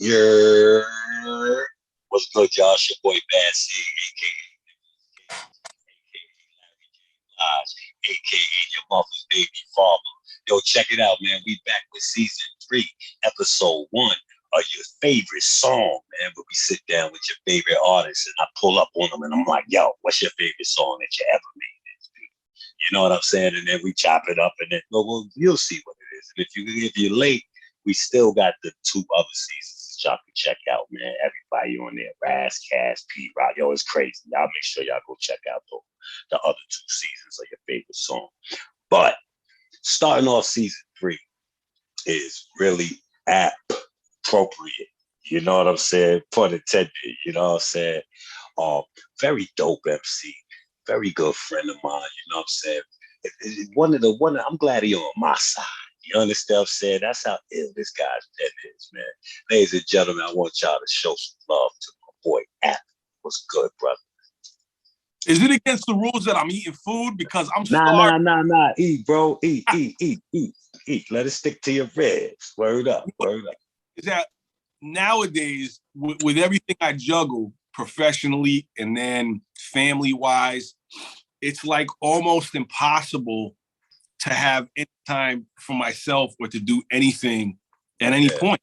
Yeah. What's good, y'all? It's your boy BadSeed, aka your mother's baby father. Yo, check it out, man. We back with season 3, episode 1 of your favorite song, man. Where we sit down with your favorite artist and I pull up on them and I'm like, yo, what's your favorite song that you ever made? You know what I'm saying? And then we chop it up and then well, you'll see what it is. And if you're late, we still got the 2 other seasons that y'all can check out, man. Everybody on there, Raz, Cass, P Rock, yo, it's crazy. Y'all make sure y'all go check out the other 2 seasons of your favorite song. But starting off season 3 is really appropriate. You know what I'm saying? Pun intended. You know what I'm saying? Very dope MC, very good friend of mine. You know what I'm saying? I'm glad he on my side. You understand what I'm saying? That's how ill this guy's pen is, man. Ladies and gentlemen, I want y'all to show some love to my boy App. What's good, brother? Is it against the rules that I'm eating food because I'm starving? Nah. Eat, bro. Eat. Let it stick to your ribs. Word up. Is that nowadays, with everything I juggle professionally and then family-wise, it's like almost impossible to have any time for myself or to do anything at any point.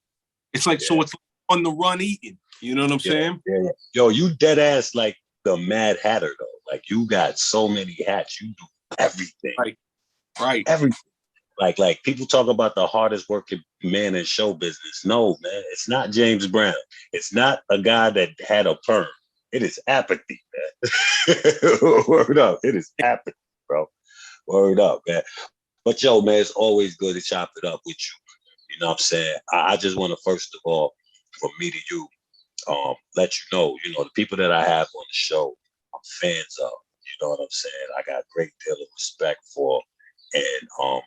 It's like, so it's on the run eating. You know what I'm saying? Yeah. Yo, you dead ass like the Mad Hatter, though. Like, you got so many hats. You do everything. Right. Everything. Like people talk about the hardest working man in show business. No, man, it's not James Brown. It's not a guy that had a perm. It is apathy, man. Word up. It is apathy, bro. Word up, man. But yo, man, it's always good to chop it up with you. You know what I'm saying? I just want to, first of all, from me to you, let you know, the people that I have on the show, I'm fans of. You know what I'm saying? I got a great deal of respect for, and I'm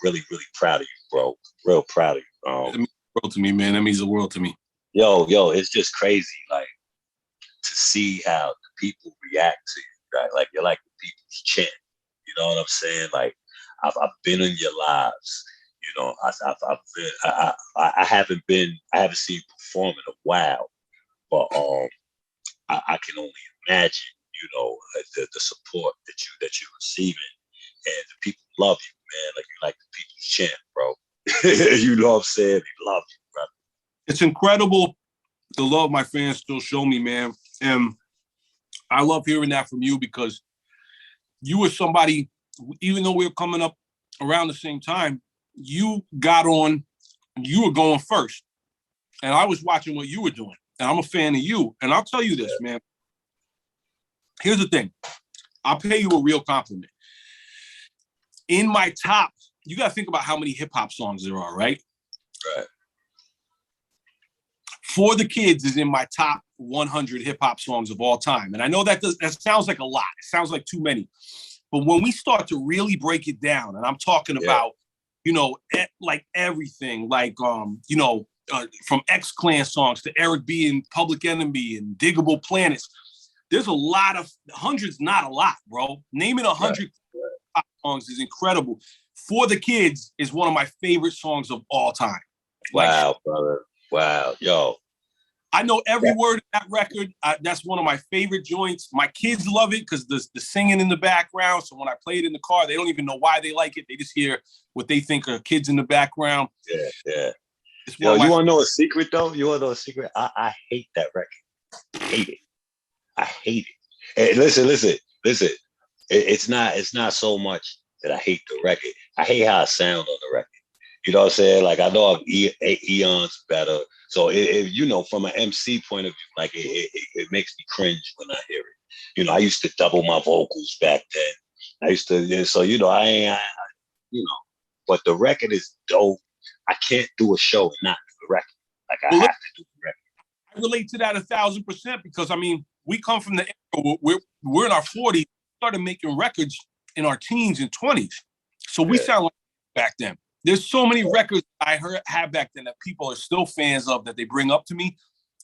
really, really proud of you, bro. Real proud of you. It means the world to me, man. That means the world to me. Yo, it's just crazy, like, to see how the people react to you, right? Like, you're like the people's champ. You know what I'm saying? Like, I've been in your lives. You know, I haven't seen you perform in a while, but I can only imagine, you know, the support that you're receiving, and the people love you, man. Like, you're like the people's champ, bro. You know what I'm saying? They love you, brother. It's incredible the love my fans still show me, man. And I love hearing that from you because you were somebody, even though we were coming up around the same time, you got on, you were going first. And I was watching what you were doing. And I'm a fan of you. And I'll tell you this, man. Here's the thing. I'll pay you a real compliment. In my top, you got to think about how many hip hop songs there are, right? Right. For the Kids is in my top 100 hip hop songs of all time. And I know that sounds like a lot. It sounds like too many. But when we start to really break it down, and I'm talking about, you know, like everything, like, you know, from X-Clan songs to Eric B. and Public Enemy and Diggable Planets, there's a lot of hundreds, not a lot, bro. Naming 100 pop songs is incredible. For the Kids is one of my favorite songs of all time. Like, wow, brother. Wow, yo. I know every word of that record. That's one of my favorite joints. My kids love it because the singing in the background. So when I play it in the car, they don't even know why they like it. They just hear what they think are kids in the background. Yeah. Yo, you want to know a secret, though? I hate that record. I hate it. Hey, listen. It's not so much that I hate the record. I hate how I sound on the record. You know what I'm saying? Like, I know Eon's better. So, you know, from an MC point of view, like, it makes me cringe when I hear it. You know, I used to double my vocals back then. I used to, so, you know, you know, but the record is dope. I can't do a show and not do the record. Like, I have to do the record. I relate to that 1,000% because, I mean, we come from the era, we're in our 40s, started making records in our teens and 20s. So we sound like back then. There's so many records I have back then that people are still fans of that they bring up to me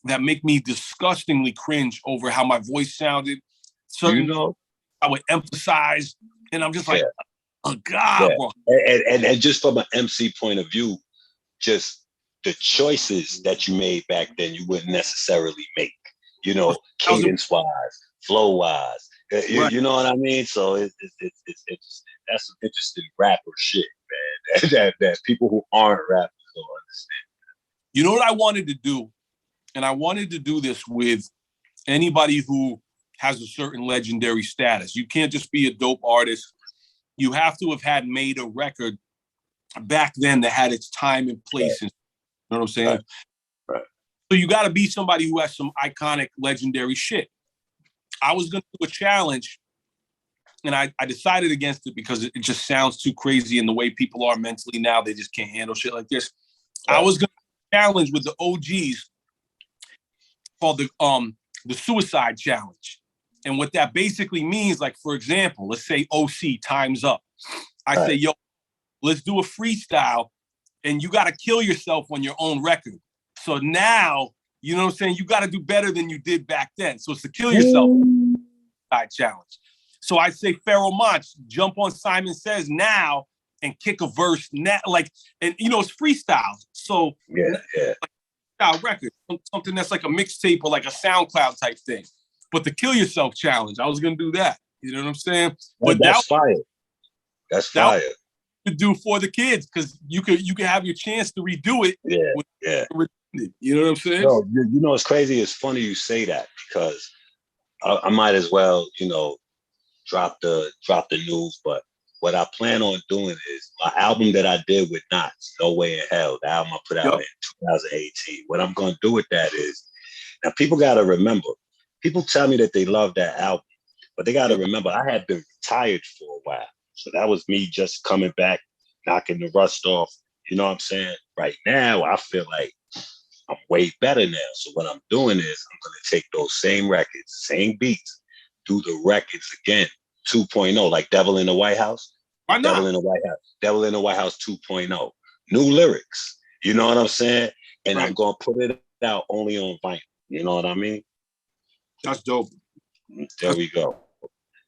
that make me disgustingly cringe over how my voice sounded. Certain, you know, I would emphasize, and I'm just like, oh God, bro. And just from an MC point of view, just the choices that you made back then you wouldn't necessarily make, you know, cadence wise, flow wise. You know what I mean? So it's that's some interesting rapper shit, man. that people who aren't rappers don't understand. You know what I wanted to do? And I wanted to do this with anybody who has a certain legendary status. You can't just be a dope artist. You have to have had made a record back then that had its time and place. Right. You know what I'm saying? Right. So you got to be somebody who has some iconic, legendary shit. I was going to do a challenge, and I decided against it because it just sounds too crazy, and the way people are mentally now, they just can't handle shit like this. Right. I was going to challenge with the OGs called the Suicide Challenge. And what that basically means, like, for example, let's say OC, Time's Up. I say, yo, let's do a freestyle, and you got to kill yourself on your own record. So now, you know what I'm saying, you got to do better than you did back then. So it's the kill yourself challenge. So I say, Pharoah Monch, jump on Simon Says now and kick a verse now, like, and you know, it's freestyle. So like, record, something that's like a mixtape or like a SoundCloud type thing. But the kill yourself challenge, I was gonna do that. You know what I'm saying? But that's fire. That's fire. To do for the kids, because you could have your chance to redo it. Yeah. You know what I'm saying? No, you know, it's crazy. It's funny you say that, because I might as well, you know, drop the news. But what I plan on doing is my album that I did with Knots, No Way in Hell, the album I put out in 2018. What I'm gonna do with that is, now people gotta remember. People tell me that they love that album, but they got to remember I had been retired for a while. So that was me just coming back, knocking the rust off. You know what I'm saying? Right now, I feel like I'm way better now. So what I'm doing is I'm going to take those same records, same beats, do the records again, 2.0, like Devil in the White House. Why not? Devil in the White House. Devil in the White House 2.0. New lyrics. You know what I'm saying? And I'm going to put it out only on vinyl. You know what I mean? That's dope. There we go.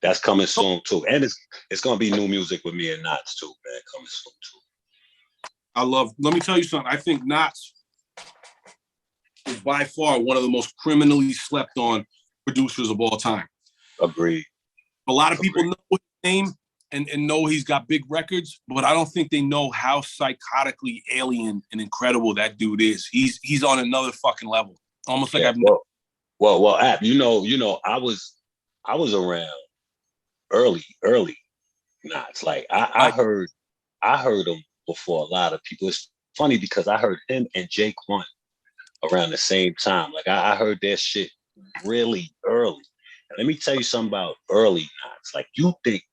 That's coming soon too, and it's gonna be new music with me and Knots too, man. Coming soon too. Let me tell you something. I think Knots is by far one of the most criminally slept on producers of all time. Agreed. A lot of people know his name and know he's got big records, but I don't think they know how psychotically alien and incredible that dude is. He's on another fucking level. Almost like I've Well, App, you know, I was around early Knots. Like I heard him before a lot of people. It's funny because I heard him and Jake One around the same time. Like I heard their shit really early. And let me tell you something about early Knots. Like, you think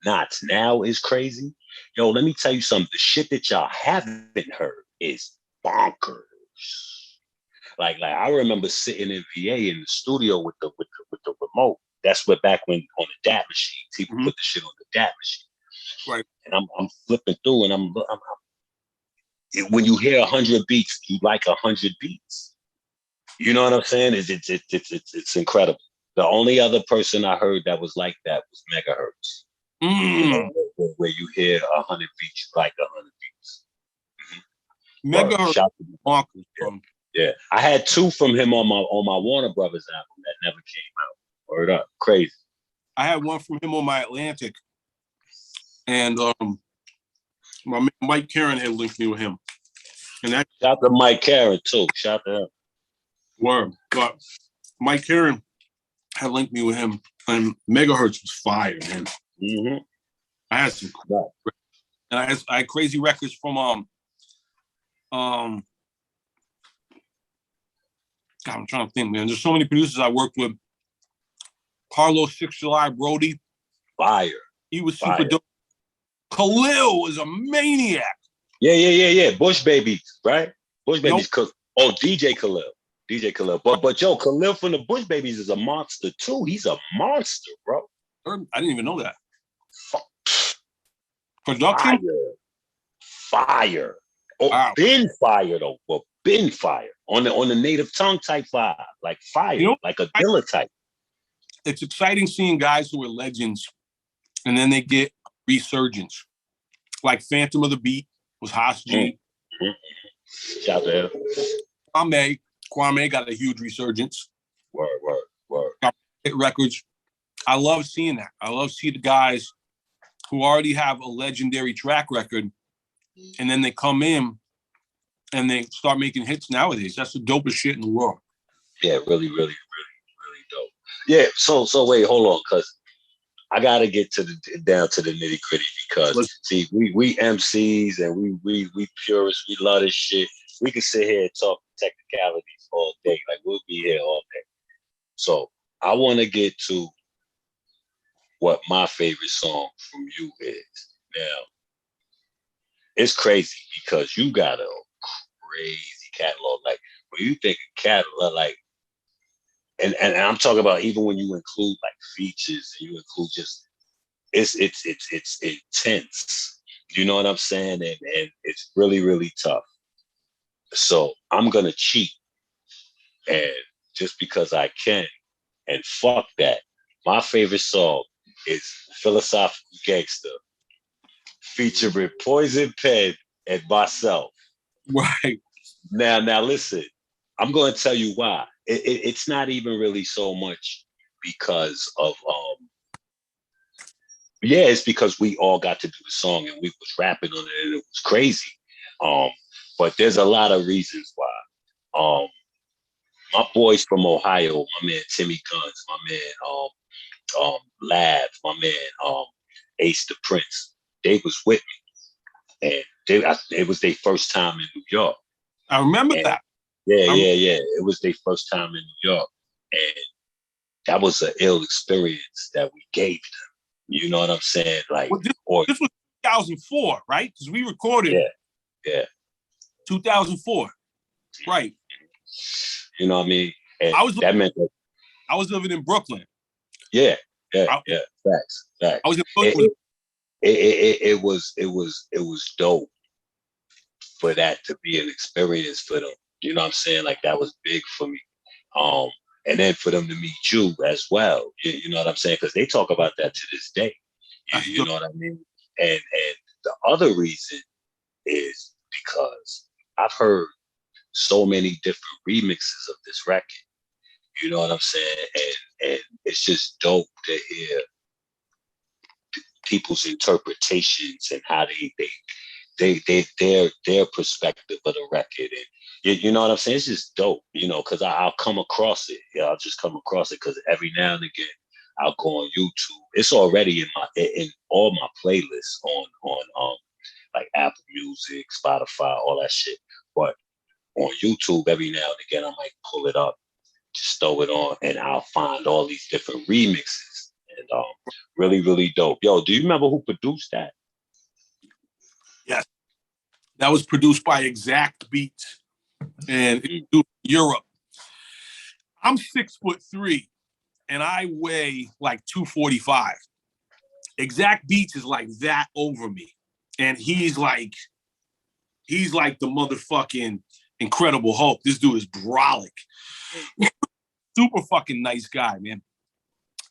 Knots now is crazy? Yo, let me tell you something. The shit that y'all haven't heard is bonkers. Like I remember sitting in VA in the studio with the remote. That's what back when on the DAT machine, people put the shit on the DAT machine. Right. And I'm flipping through, and I'm when you hear 100 beats, you like 100 beats. You know what I'm saying? It's incredible. The only other person I heard that was like that was Megahertz. You know, where you hear 100 beats, you like 100 beats. Megahertz. Yeah, I had 2 from him on my Warner Brothers album that never came out. Word up, crazy. I had one from him on my Atlantic, and my man Mike Karen had linked me with him. And that shout to Mike Karen too. Shout to him. Word, but Mike Karen had linked me with him, and Megahertz was fire, man. I had some cool, and I had crazy records from God, I'm trying to think, man. There's so many producers I worked with. Carlos 6 July Brody. Fire. He was super dope. Khalil was a maniac. Yeah. Bush Babies, right? Bush Babies cook. Oh, DJ Khalil. But yo, Khalil from the Bush Babies is a monster too. He's a monster, bro. I didn't even know that. Production? Fire. Oh, wow. Been fire though. But been fire. On the native tongue type vibe. Like fire. You know, like a Dilla type. It's exciting seeing guys who are legends and then they get resurgence. Like Phantom of the Beat was Haas G. Shout out to him. Kwame got a huge resurgence. Word. Got hit records. I love seeing that. I love seeing the guys who already have a legendary track record, and then they come in and they start making hits nowadays. That's the dopest shit in the world. Yeah, really dope. Yeah, so wait, hold on, because I gotta get down to the nitty gritty, because see, we MCs and we purists, we love this shit. We can sit here and talk technicalities all day, like we'll be here all day. So I want to get to what my favorite song from you is. Now, it's crazy because you got a crazy catalog. Like when you think of catalog, like, and I'm talking about even when you include like features, and you include just it's intense. You know what I'm saying? And it's really tough. So I'm gonna cheat, and just because I can, and fuck that. My favorite song is Philosophical Gangster, featuring Poison Pen and myself. Right. Now listen, I'm going to tell you why. It's not even really so much because of it's because we all got to do the song and we was rapping on it and it was crazy. But there's a lot of reasons why. My boys from Ohio, my man Timmy Guns, my man Lab, my man Ace the Prince, they was with me, and it was their first time in New York. I remember that. Yeah. It was their first time in New York, and that was an ill experience that we gave them. You know what I'm saying? Like, this was 2004, right? Because we recorded. Yeah. 2004, right? You know what I mean? And that meant that I was living in Brooklyn. Yeah. Facts. I was in Brooklyn. It was dope for that to be an experience for them. You know what I'm saying? Like that was big for me. And then for them to meet you as well. You know what I'm saying? Because they talk about that to this day. You know what I mean? And the other reason is because I've heard so many different remixes of this record. You know what I'm saying? And it's just dope to hear people's interpretations and how their perspective of the record, and you know what I'm saying. It's just dope, you know, because I'll come across it. I'll just come across it because every now and again I'll go on YouTube. It's already in all my playlists on like Apple Music, Spotify, all that shit. But on YouTube, every now and again I might pull it up, just throw it on, and I'll find all these different remixes. And really dope. Yo, do you remember who produced that? Yes. That was produced by Exact Beats and Europe. I'm 6'3" and I weigh like 245. Exact Beats is like that over me. And he's like the motherfucking Incredible Hulk. This dude is brolic. Super fucking nice guy, man.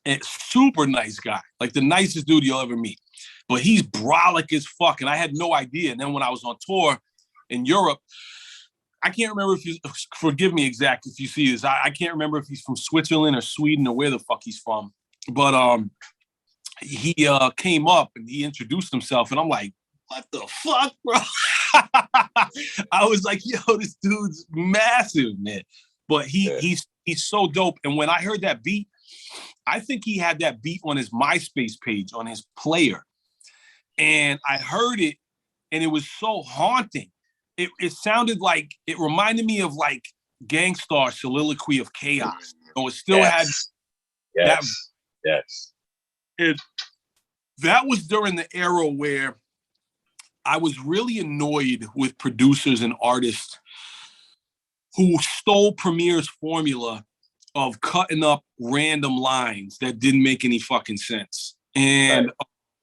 And super nice guy. Like the nicest dude you'll ever meet. But he's brolic as fuck. And I had no idea. And then when I was on tour in Europe, I can't remember if forgive me, Exact, if you see this. I can't remember if he's from Switzerland or Sweden or where the fuck he's from. But he came up and he introduced himself. And I'm like, what the fuck, bro? I was like, yo, this dude's massive, man. But he's so dope. And when I heard that beat, I think he had that beat on his MySpace page, on his player. And I heard it, and it was so haunting. It sounded like, it reminded me of like Gang Starr Soliloquy of Chaos. So it still had that. Yes. That was during the era where I was really annoyed with producers and artists who stole Premier's formula of cutting up random lines that didn't make any fucking sense. And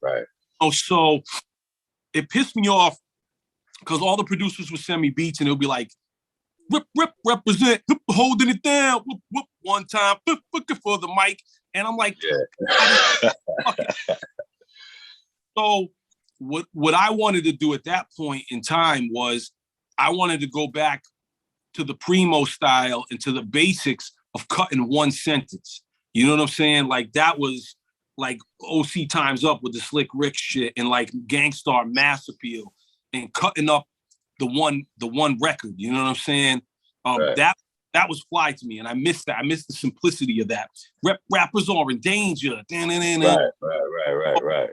right. So it pissed me off because all the producers would send me beats and it would be like, rip, represent, holding it down, whoop, whoop, one time, for the mic. And I'm like, So what I wanted to do at that point in time was I wanted to go back to the primo style and to the basics of cutting one sentence. You know what I'm saying? Like that was like OC Times Up with the Slick Rick shit and like Gangstar Mass Appeal and cutting up the one record. You know what I'm saying? Right. That was fly to me, and I missed that. I missed the simplicity of that. Rappers are in danger. Right.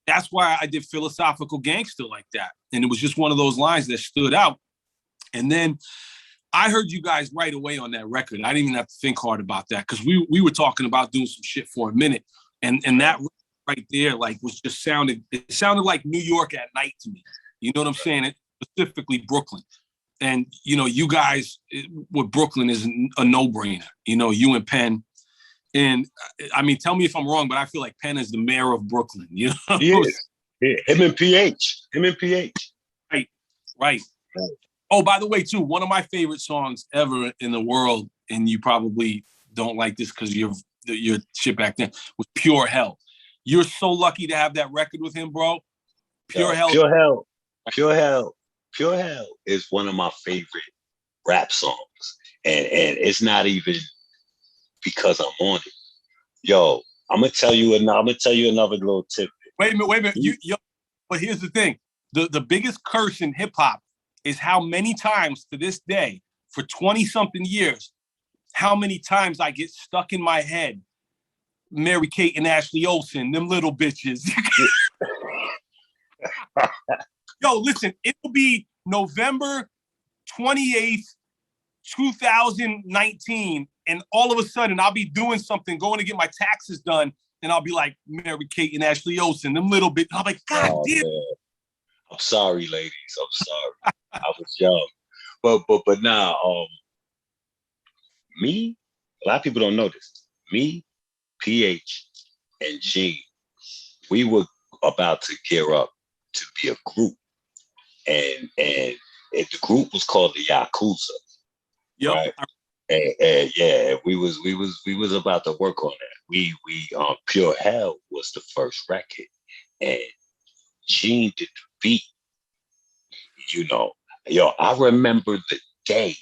That's why I did Philosophical Gangster like that, and it was just one of those lines that stood out. And then I heard you guys right away on that record. I didn't even have to think hard about that because we were talking about doing some shit for a minute, and that right there like was just sounded like New York at night to me. You know what I'm saying? It, specifically Brooklyn. And, you know, you guys with Brooklyn is a no-brainer. You know, you and Penn. And, I mean, tell me if I'm wrong, but I feel like Penn is the mayor of Brooklyn. You know? He is. Yeah. Him and PH. Right. Oh, by the way, too, one of my favorite songs ever in the world, and you probably don't like this because your shit back then, was Pure Hell. You're so lucky to have that record with him, bro. Pure Hell is one of my favorite rap songs. And it's not even because I'm on it. Yo, I'm gonna tell you another little tip. Wait a minute. But here's the thing. The biggest curse in hip hop is how many times to this day, for 20-something years, how many times I get stuck in my head, Mary Kate and Ashley Olsen, them little bitches. Yo, listen, it will be November 28th, 2019, and all of a sudden I'll be doing something, going to get my taxes done, and I'll be like, Mary Kate and Ashley Olsen, them little bit. I'm like, God damn. Man. I'm sorry, ladies. I'm sorry. I was young. But now, me, a lot of people don't know this. Me, PH, and Gene, we were about to gear up to be a group. And the group was called the Yakuza. Yep. Right? And yeah, we was about to work on that. We Pure Hell was the first record, and Gene did the beat. You know, yo, I remember the day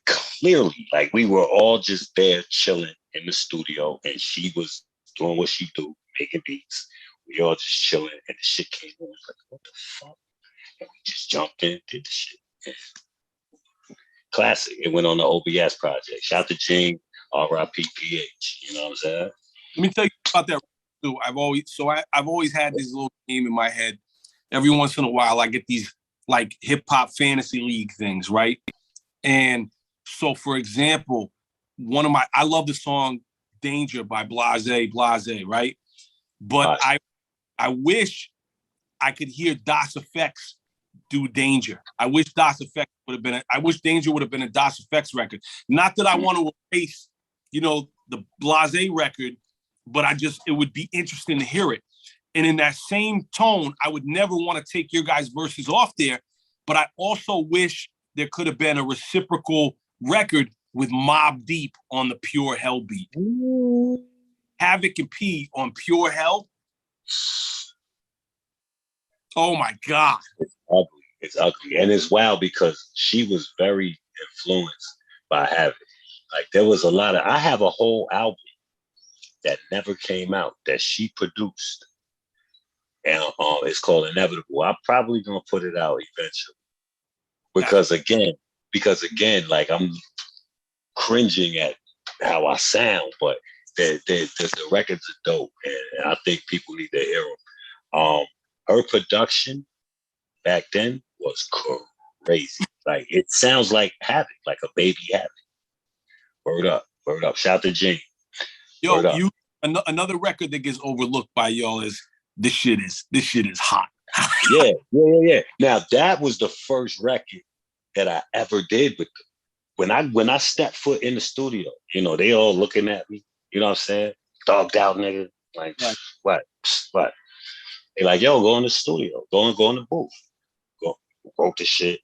clearly. Like we were all just there chilling in the studio, and she was doing what she do, making beats. We all just chilling, and the shit came on. Like, what the fuck? And we just jumped in, did the shit. And classic. It went on the OBS project. Shout out to Gene, RIPPH. You know what I'm saying? Let me tell you about that too. I've always had this little game in my head. Every once in a while, I get these like hip hop fantasy league things, right? And so, for example, I love the song "Danger" by Blase, right? But I wish I could hear Das Effects do Danger. I wish Danger would have been a Das Effects record. Not that I want to erase, you know, the Blase record, but it would be interesting to hear it. And in that same tone, I would never want to take your guys' verses off there, but I also wish there could have been a reciprocal record with Mobb Deep on the Pure Hell beat. Ooh. Havoc and P on Pure Hell. Oh my God. It's ugly. And it's wild because she was very influenced by Havoc. Like there was a lot of, I have a whole album that never came out that she produced. And it's called Inevitable. I'm probably gonna put it out eventually. Because again, like I'm cringing at how I sound, but the records are dope, and I think people need to hear them. Her production back then was crazy. Like it sounds like Havoc, like a baby Havoc. Word up. Shout to Gene. Yo, another record that gets overlooked by y'all is this shit is hot. Yeah. Now that was the first record that I ever did with them. When I stepped foot in the studio, you know, they all looking at me, you know what I'm saying? Dogged out nigga. Like, right. What? They like, yo, go in the studio. Go in the booth. Go wrote the shit.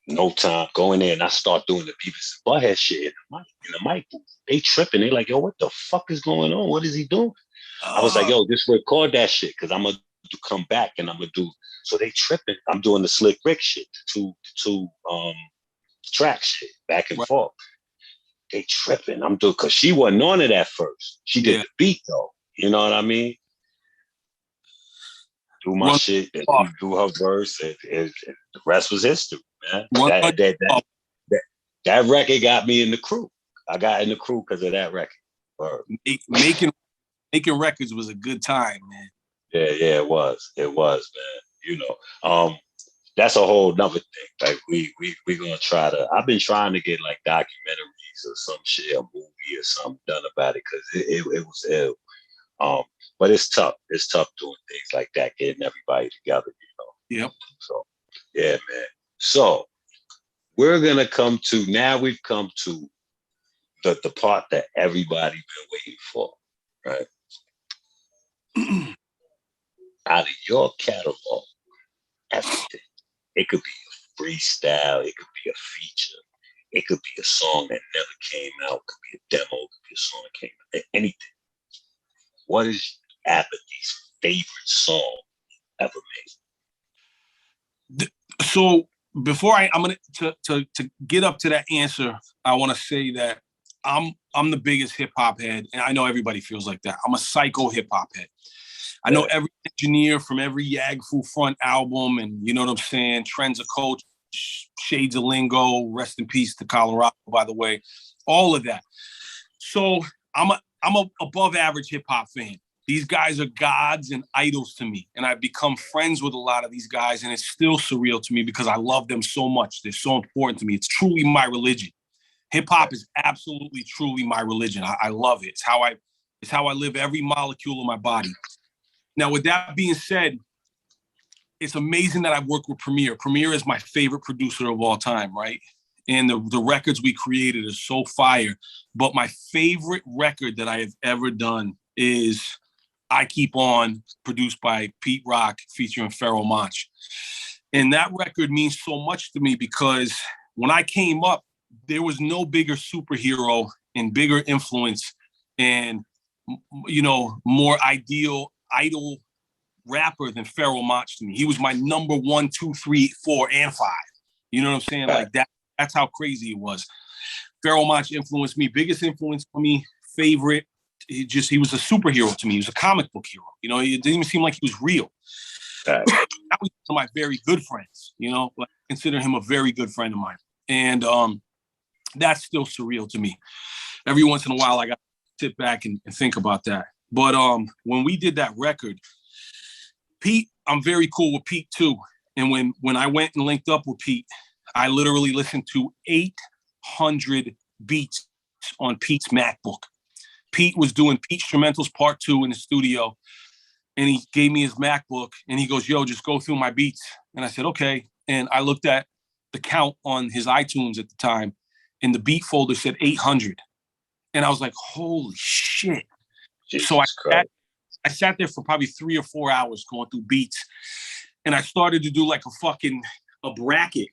No time. Go in there and I start doing the Beavis and Butthead shit in the mic booth. They tripping. They like, yo, what the fuck is going on? What is he doing? I was like, yo, just record that shit because I'm gonna come back and I'm gonna do. So they tripping. I'm doing the Slick Rick shit, the two track shit, back and forth. They tripping. I'm doing because she wasn't on it at first. She did the beat though. You know what I mean? Do my shit and do her verse, and the rest was history, man. That record got me in the crew. I got in the crew because of that record. Making records was a good time, man. Yeah, it was, man. You know, that's a whole nother thing. Like we gonna try to. I've been trying to get like documentaries or some shit, a movie or something done about it because it was ill. But it's tough. It's tough doing things like that, getting everybody together, you know. Yep. So, yeah, man. So we're gonna come to now. We've come to the part that everybody been waiting for, right? Out of your catalog, everything. It could be a freestyle. It could be a feature. It could be a song that never came out. It could be a demo. It could be a song that came out. Anything. What is Apathy's favorite song ever made? So before I'm gonna to get up to that answer, I want to say that I'm the biggest hip hop head, and I know everybody feels like that. I'm a psycho hip hop head. I know every engineer from every Yag Fu Front album, and you know what I'm saying. Trends of Coach, Shades of Lingo, rest in peace to Colorado, by the way. All of that. So I'm a above average hip hop fan. These guys are gods and idols to me. And I've become friends with a lot of these guys. And it's still surreal to me because I love them so much. They're so important to me. It's truly my religion. Hip hop is absolutely, truly my religion. I love it. It's how I live every molecule of my body. Now, with that being said, it's amazing that I've worked with Premier. Premier is my favorite producer of all time, right? And the records we created are so fire. But my favorite record that I have ever done is I Keep On, produced by Pete Rock, featuring Pharoah Monch. And that record means so much to me because when I came up, there was no bigger superhero and bigger influence and, you know, more idol rapper than Pharoah Monch to me. He was my number 1, 2, 3, 4, and 5. You know what I'm saying? Like that. That's how crazy it was. Pharoah Monch influenced me. Biggest influence for me. Favorite. He was a superhero to me. He was a comic book hero. You know, it didn't even seem like he was real. That was one of my very good friends. You know, I consider him a very good friend of mine. And that's still surreal to me. Every once in a while, I got to sit back and think about that. But when we did that record, Pete, I'm very cool with Pete too. And when I went and linked up with Pete, I literally listened to 800 beats on Pete's MacBook. Pete was doing Pete Instrumentals Part 2 in the studio, and he gave me his MacBook, and he goes, yo, just go through my beats. And I said, okay. And I looked at the count on his iTunes at the time, and the beat folder said 800. And I was like, holy shit. Jesus so I Christ. sat there for probably 3 or 4 hours going through beats, and I started to do like a bracket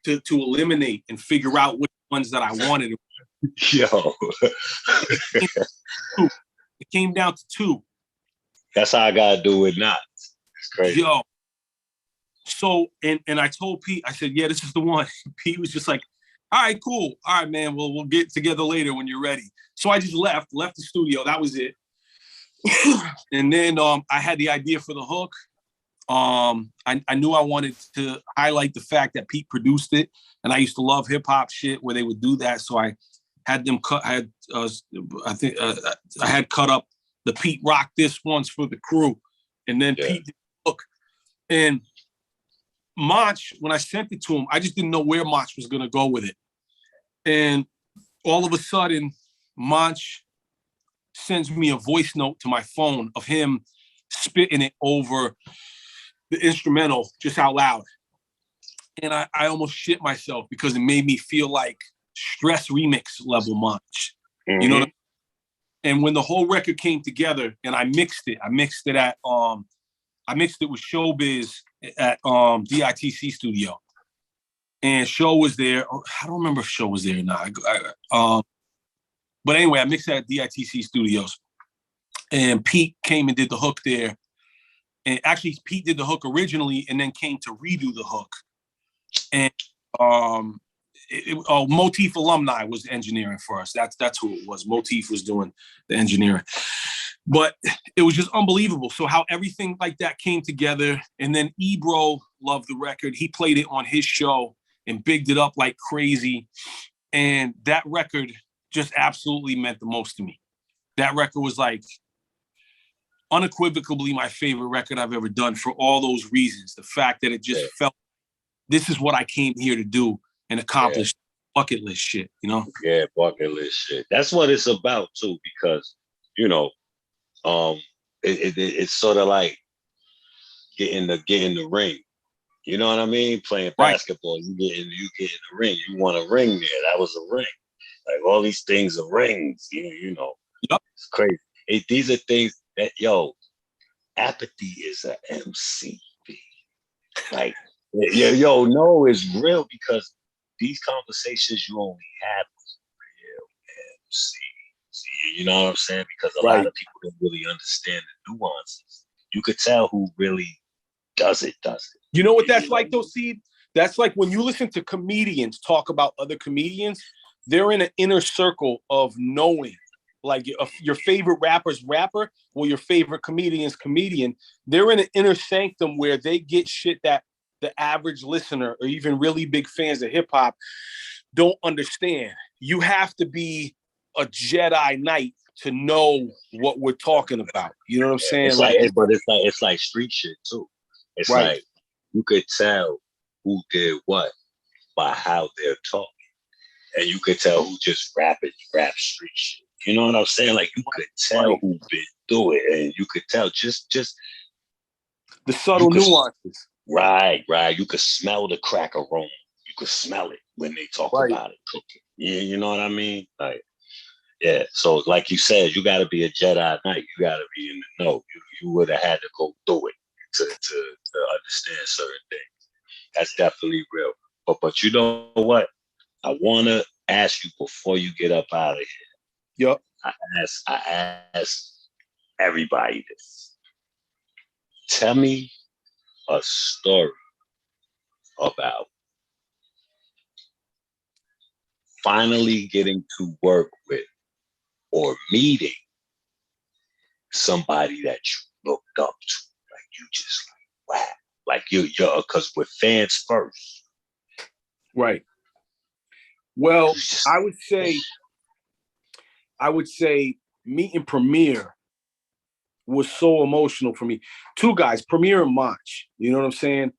to eliminate and figure out which ones that I wanted. Yo. It came down to 2. That's how I gotta do it now. It's crazy. Yo. So, and I told Pete, I said, yeah, this is the one. Pete was just like, all right, cool. All right, man, we'll get together later when you're ready. So I just left the studio. That was it. And then I had the idea for the hook. I knew I wanted to highlight the fact that Pete produced it, and I used to love hip hop shit where they would do that. So I had them cut. I had cut up the Pete Rock this ones for the crew, and then Pete did the hook. And Monch, when I sent it to him, I just didn't know where Monch was gonna go with it. And all of a sudden, Monch sends me a voice note to my phone of him spitting it over the instrumental just out loud. And I almost shit myself because it made me feel like Stress remix level Monch. Mm-hmm. You know what I mean? And when the whole record came together and I mixed it with Showbiz at DITC studio. And Show was there. I don't remember if Show was there or not. But anyway, I mixed it at DITC studios. And Pete came and did the hook there. And actually, Pete did the hook originally and then came to redo the hook. And Motif Alumni was engineering for us. That's who it was. Motif was doing the engineering. But it was just unbelievable. So how everything like that came together. And then Ebro loved the record. He played it on his show and bigged it up like crazy. And that record just absolutely meant the most to me. That record was like unequivocally my favorite record I've ever done for all those reasons. The fact that it just felt, this is what I came here to do and accomplish. Bucket list shit, you know? Yeah, bucket list shit. That's what it's about too, because, you know, it's sort of like getting the ring. You know what I mean? Playing basketball, you get in the ring. You want a ring there. That was a ring. Like all these things are rings. You know, It's crazy. These are things that, Apathy is an MC. Like, no, it's real, because these conversations you only have with real MC. You know what I'm saying? Because a lot of people don't really understand the nuances. You could tell who really does it. You know what that's like, though, Seed? That's like when you listen to comedians talk about other comedians, they're in an inner circle of knowing. Like your favorite rapper's rapper or your favorite comedian's comedian, they're in an inner sanctum where they get shit that the average listener or even really big fans of hip hop don't understand. You have to be a Jedi Knight to know what we're talking about. You know what I'm saying? It's like street shit too. It's like you could tell who did what by how they're talking, and you could tell who just rap street shit. You know what I'm saying? Like you could tell who been through it, and you could tell just the subtle nuances. Right. You could smell the crack aroma. You could smell it when they talk about it cooking. Yeah, you know what I mean? Like, yeah. So, like you said, you got to be a Jedi Knight. You got to be in the know. You would have had to go through it to understand certain things. That's definitely real. But you know what? I want to ask you before you get up out of here. Yep. I ask everybody this. Tell me a story about finally getting to work with or meeting somebody that you looked up to. Like you just like, wow. Like you're because we're fans first. Right. Well, I would say meeting Premier was so emotional for me. Two guys, Premier and Mach. You know what I'm saying?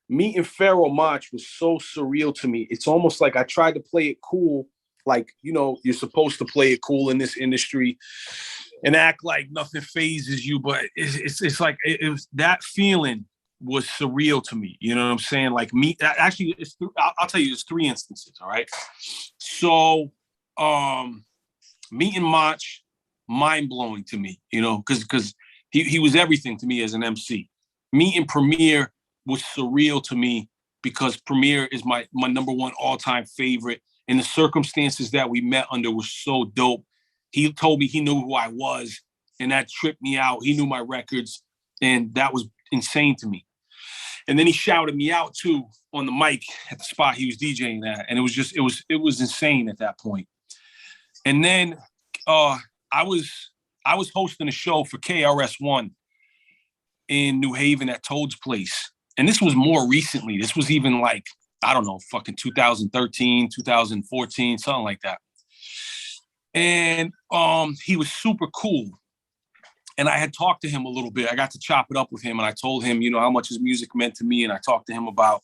Meeting Pharaoh Mach was so surreal to me. It's almost like I tried to play it cool, like, you know, you're supposed to play it cool in this industry and act like nothing phases you, but it's like it was, that feeling was surreal to me. You know what I'm saying? Like me, actually, I'll tell you, there's three instances. All right. So, meeting Mach, mind blowing to me, you know, because he was everything to me as an MC. Meeting Premier was surreal to me because Premier is my number one all-time favorite, and the circumstances that we met under was so dope. He told me he knew who I was, and that tripped me out. He knew my records, and that was insane to me. And then he shouted me out too on the mic at the spot he was DJing at, and it was insane at that point. And then I was hosting a show for KRS-One in New Haven at Toad's Place. And this was more recently. This was even like, I don't know, fucking 2013, 2014, something like that. And he was super cool. And I had talked to him a little bit. I got to chop it up with him. And I told him, you know, how much his music meant to me. And I talked to him about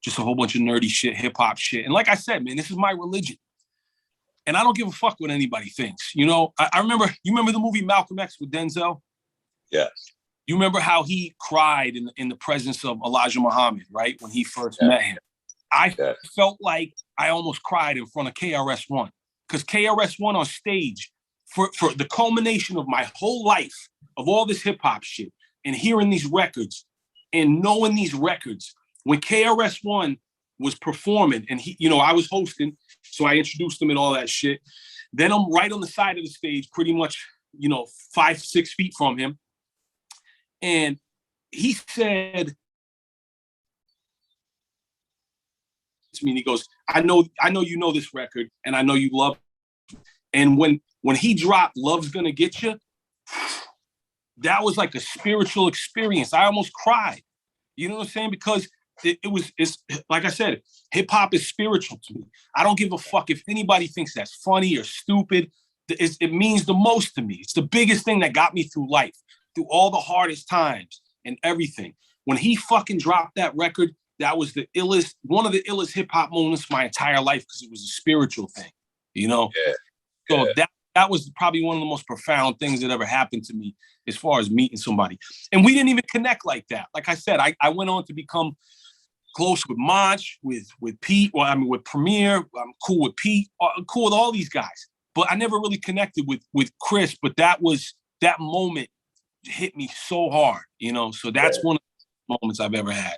just a whole bunch of nerdy shit, hip hop shit. And like I said, man, this is my religion. And I don't give a fuck what anybody thinks. You know, I remember, you remember the movie Malcolm X with Denzel? Yes. You remember how he cried in the presence of Elijah Muhammad, right? When he first met him. I felt like I almost cried in front of KRS-One, because KRS-One on stage, for the culmination of my whole life, of all this hip hop shit, and hearing these records and knowing these records, when KRS-One was performing, and he, you know, I was hosting, so I introduced him and all that shit. Then I'm right on the side of the stage, pretty much, you know, 5-6 feet from him. And he said to me, and he goes, I know you know this record, and I know you love it. And when he dropped Love's Gonna Get You, that was like a spiritual experience. I almost cried. You know what I'm saying? Because it's like I said, hip hop is spiritual to me. I don't give a fuck if anybody thinks that's funny or stupid. It means the most to me. It's the biggest thing that got me through life, through all the hardest times and everything. When he fucking dropped that record, that was one of the illest hip hop moments of my entire life, because it was a spiritual thing, you know? Yeah. So that was probably one of the most profound things that ever happened to me as far as meeting somebody. And we didn't even connect like that. Like I said, I went on to become close with Monch, with Pete, with Premier. I'm cool with Pete. I'm cool with all these guys. But I never really connected with Chris. But that moment hit me so hard, you know? So that's one of the moments I've ever had.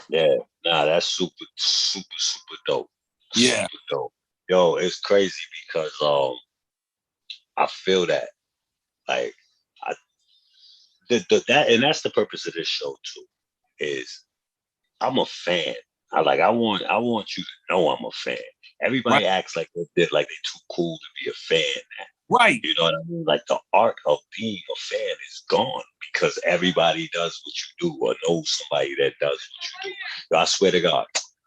Yeah, nah, that's super, super, super dope. Yeah. Super dope. Yo, it's crazy because I feel that. Like and that's the purpose of this show too, is I'm a fan. I want you to know I'm a fan. Everybody acts like they're too cool to be a fan. Right. You know what I mean? Like the art of being a fan is gone because everybody does what you do or knows somebody that does what you do. Yo, I swear to God,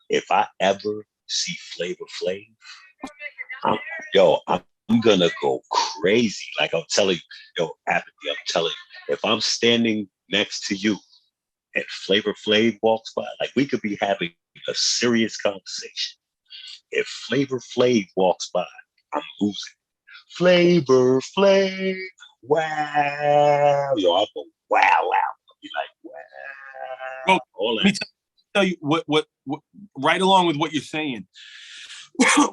if I ever see Flavor Flav, I'm gonna go crazy. Like I'm telling you, yo, Apathy, I'm telling you, if I'm standing next to you and Flavor Flav walks by, like we could be having a serious conversation. If Flavor Flav walks by, I'm losing. Flavor Flav, wow. Yo, I'll go, wow. I'll be like, wow. Bro, let me tell you what right along with what you're saying.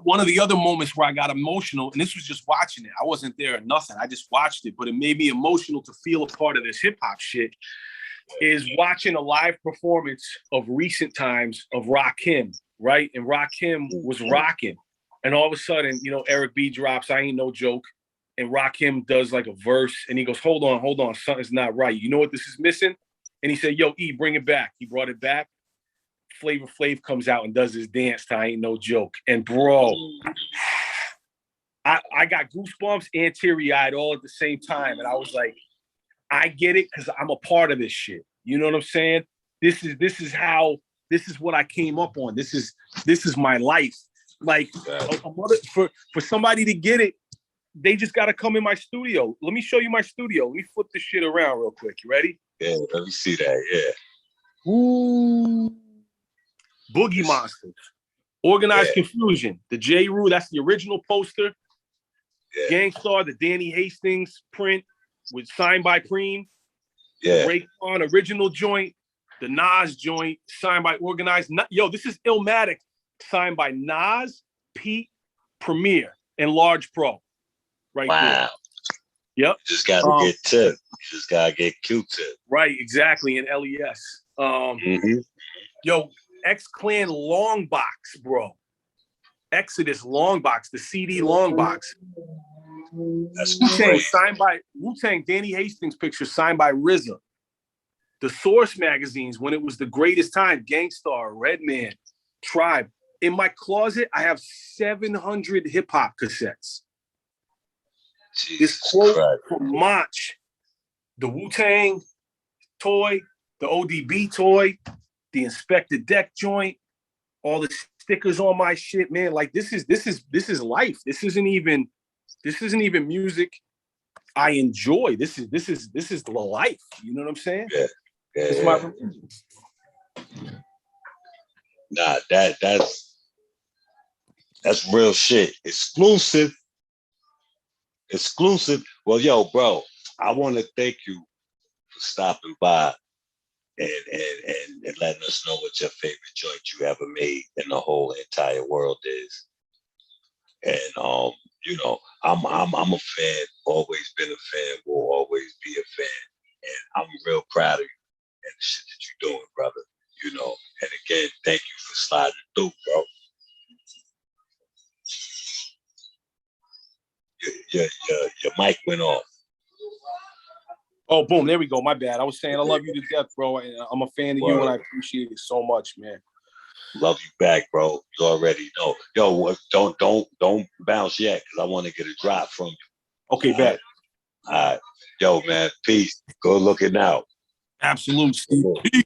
One of the other moments where I got emotional, and this was just watching it. I wasn't there or nothing. I just watched it, but it made me emotional to feel a part of this hip hop shit, is watching a live performance of recent times of Rakim, right? And Rakim was rocking. And all of a sudden, you know, Eric B drops I Ain't No Joke. And Rakim does like a verse. And he goes, hold on. Something's not right. You know what this is missing? And he said, yo, E, bring it back. He brought it back. Flavor Flav comes out and does his dance to I Ain't No Joke. And bro, I got goosebumps and teary-eyed all at the same time. And I was like, I get it because I'm a part of this shit. You know what I'm saying? This is what I came up on. This is my life. Like for somebody to get it, they just got to come in my studio. Let me show you my studio. Let me flip this shit around real quick. You ready? Yeah, let me see that. Yeah. Ooh. Boogie Monsters. Organized Confusion. The J. Rue, that's the original poster. Yeah. Gangstar, the Danny Hastings print with signed by Preem. Yeah. Raekwon, original joint. The Nas joint, signed by Organized. Yo, this is Illmatic, signed by Nas, Pete, Premier, and Large Pro. Right there. Yep. You just gotta get Tip. You just gotta get Q-Tip. Right, exactly, and LES. Yo, X-Clan long box, bro. Exodus long box, the CD long box. That's Wu-Tang signed by Wu-Tang, Danny Hastings picture signed by RZA. The Source magazines when it was the greatest time, Gangstar, Redman, Tribe. In my closet, I have 700 hip hop cassettes. This quote from Mach, the Wu-Tang toy, the ODB toy, the Inspector Deck joint, all the stickers on my shit, man. Like this is life. This isn't even music I enjoy. This is the life. You know what I'm saying? Yeah. It's my religion. Nah, that's real shit. Exclusive. Well, yo, bro, I want to thank you for stopping by and letting us know what your favorite joint you ever made in the whole entire world is. And you know, I'm a fan, always been a fan, will always be a fan. And I'm real proud of you and the shit that you're doing, brother. You know, and again, thank you for sliding through, bro. Your mic went off. Oh, boom. There we go. My bad. I was saying I love you to death, bro. And I'm a fan of you, and I appreciate it so much, man. Love you back, bro. You already know. Yo, don't bounce yet, because I want to get a drop from you. Okay, bet. All right. Yo, man, peace. Good looking out. Absolute, Steve. Peace.